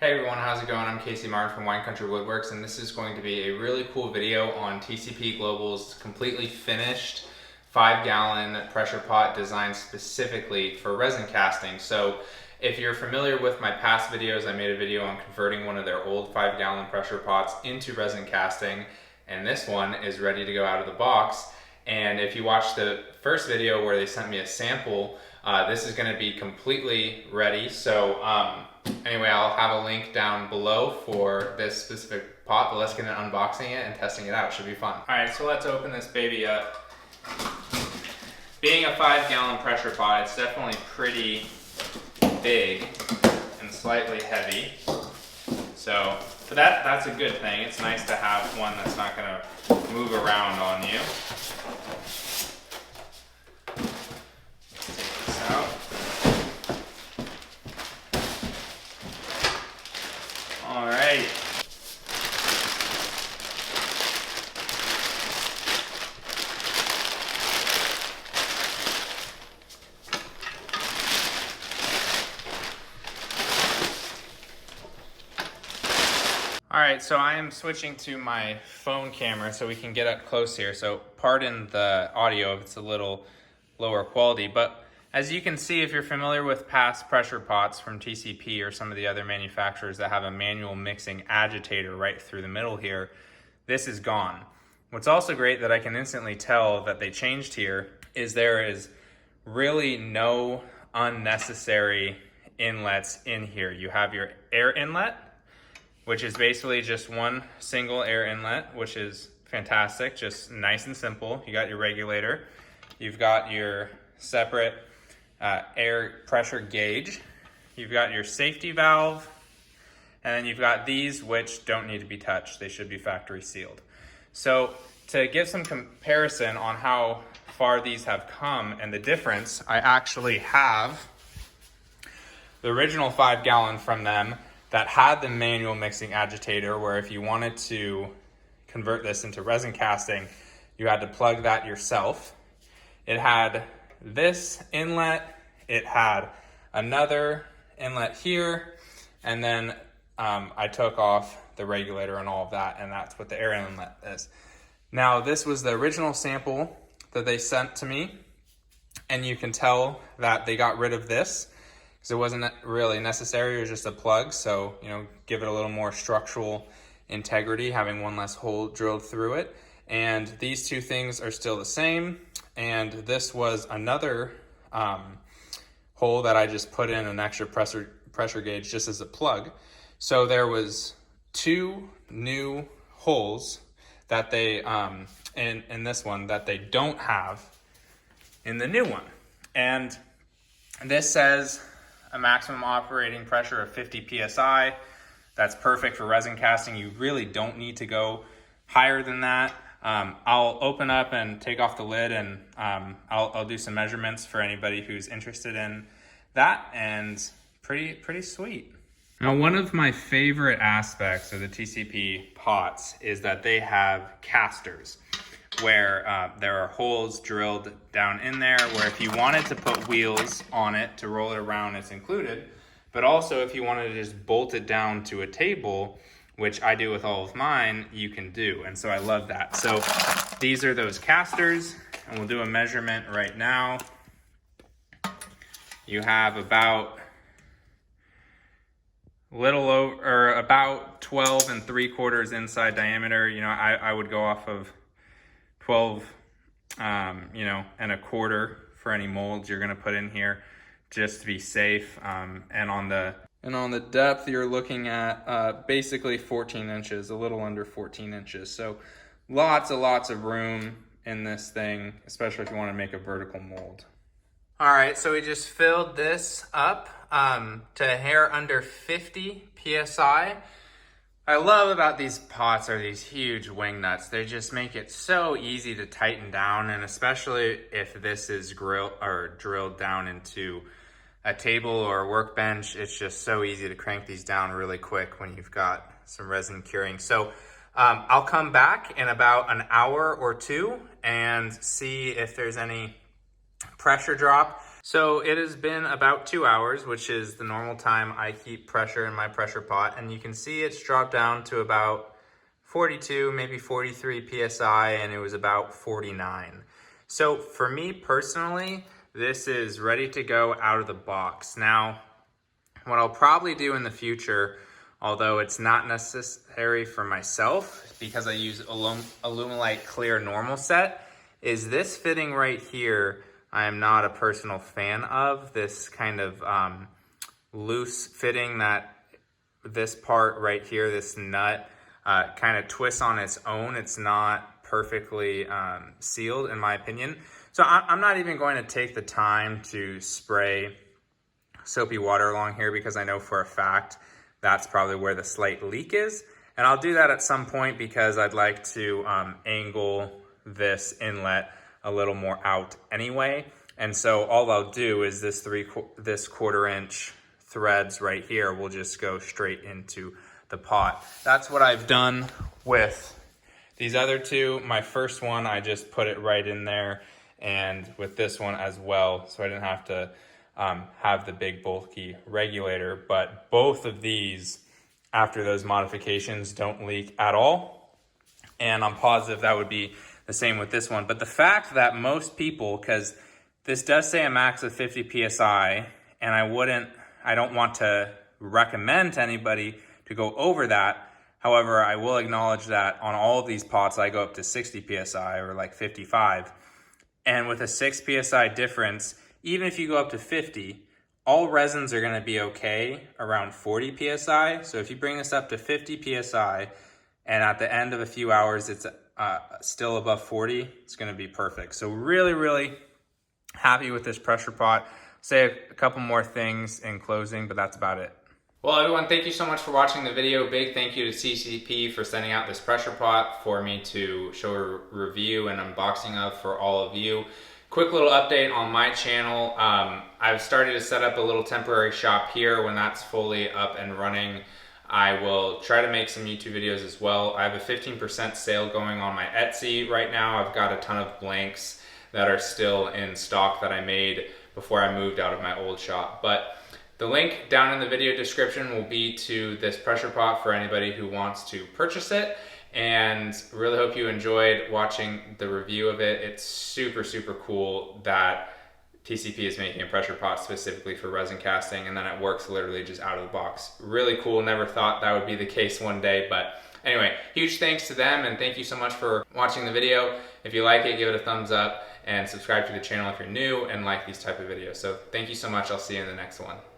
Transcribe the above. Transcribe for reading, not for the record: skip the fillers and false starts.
Hey everyone, how's it going? I'm Casey Martin from Wine Country Woodworks, and this is going to be a really cool video on TCP Global's completely finished 5-gallon pressure pot designed specifically for resin casting. So if you're familiar with my past videos, I made a video on converting one of their old 5-gallon pressure pots into resin casting, and this one is ready to go out of the box. And if you watched the first video where they sent me a sample, this is going to be completely ready. So anyway, I'll have a link down below for this specific pot, but let's get into unboxing it and testing it out. Should be fun. All right, so let's open this baby up. Being a 5-gallon pressure pot, it's definitely pretty big and slightly heavy. So that's a good thing. It's nice to have one that's not gonna move around on you. Let's take this out. All right. All right, so I am switching to my phone camera so we can get up close here. So pardon the audio if it's a little lower quality, but as you can see, if you're familiar with past pressure pots from TCP or some of the other manufacturers that have a manual mixing agitator right through the middle here, this is gone. What's also great that I can instantly tell that they changed here is there is really no unnecessary inlets in here. You have your air inlet, which is basically just one single air inlet, which is fantastic, just nice and simple. You got your regulator, you've got your separate air pressure gauge, you've got your safety valve, and then you've got these which don't need to be touched. They should be factory sealed. So to give some comparison on how far these have come and the difference, I actually have the original 5-gallon from them that had the manual mixing agitator, where if you wanted to convert this into resin casting, you had to plug that yourself. It had this inlet, it had another inlet here, and then I took off the regulator and all of that, and that's what the air inlet is. Now, this was the original sample that they sent to me, and you can tell that they got rid of this because it wasn't really necessary. It was just a plug, so give it a little more structural integrity, having one less hole drilled through it. And these two things are still the same, and this was another hole that I just put in an extra pressure gauge just as a plug. So there was two new holes that they in this one that they don't have in the new one. And this says a maximum operating pressure of 50 psi. That's perfect for resin casting. You really don't need to go higher than that. I'll open up and take off the lid, and I'll do some measurements for anybody who's interested in that, and pretty sweet. Now, one of my favorite aspects of the TCP pots is that they have casters where there are holes drilled down in there where if you wanted to put wheels on it to roll it around, it's included. But also if you wanted to just bolt it down to a table, which I do with all of mine, you can do. And so I love that. So these are those casters, and we'll do a measurement right now. You have about about 12 3/4 inside diameter. I would go off of 12 and 1/4 for any molds you're going to put in here, just to be safe. And on the depth, you're looking at basically 14 inches, a little under 14 inches. So lots of room in this thing, especially if you want to make a vertical mold. All right, so we just filled this up to a hair under 50 psi. I love about these pots are these huge wing nuts. They just make it so easy to tighten down, and especially if this is drilled down into a table or a workbench, it's just so easy to crank these down really quick when you've got some resin curing. So I'll come back in about an hour or two and see if there's any pressure drop. So it has been about 2 hours, which is the normal time I keep pressure in my pressure pot. And you can see it's dropped down to about 42, maybe 43 PSI, and it was about 49. So for me personally, this is ready to go out of the box. Now, what I'll probably do in the future, although it's not necessary for myself because I use Alumilite Clear Normal Set, is this fitting right here. I am not a personal fan of this kind of loose fitting that this part right here, this nut, kind of twists on its own. It's not perfectly sealed in my opinion. So I'm not even going to take the time to spray soapy water along here because I know for a fact that's probably where the slight leak is. And I'll do that at some point because I'd like to angle this inlet a little more out anyway. And so all I'll do is this 1/4" threads right here will just go straight into the pot. That's what I've done with these other two. My first one, I just put it right in there, and with this one as well, so I didn't have to have the big bulky regulator. But both of these, after those modifications, don't leak at all. And I'm positive that would be the same with this one. But the fact that most people, because this does say a max of 50 PSI, and I don't want to recommend to anybody to go over that. However, I will acknowledge that on all of these pots, I go up to 60 PSI or like 55. And with a 6 PSI difference, even if you go up to 50, all resins are gonna be okay around 40 PSI. So if you bring this up to 50 PSI, and at the end of a few hours, it's still above 40, it's gonna be perfect. So really, really happy with this pressure pot. Say a couple more things in closing, but that's about it. Well, everyone, thank you so much for watching the video. Big thank you to TCP for sending out this pressure pot for me to show a review and unboxing of for all of you. Quick little update on my channel. I've started to set up a little temporary shop here. When that's fully up and running, I will try to make some YouTube videos as well. I have a 15% sale going on my Etsy right now. I've got a ton of blanks that are still in stock that I made before I moved out of my old shop. But the link down in the video description will be to this pressure pot for anybody who wants to purchase it. And really hope you enjoyed watching the review of it. It's super, super cool that TCP is making a pressure pot specifically for resin casting, and then it works literally just out of the box. Really cool. Never thought that would be the case one day, but anyway, huge thanks to them, and thank you so much for watching the video. If you like it, give it a thumbs up and subscribe to the channel if you're new and like these type of videos. So thank you so much. I'll see you in the next one.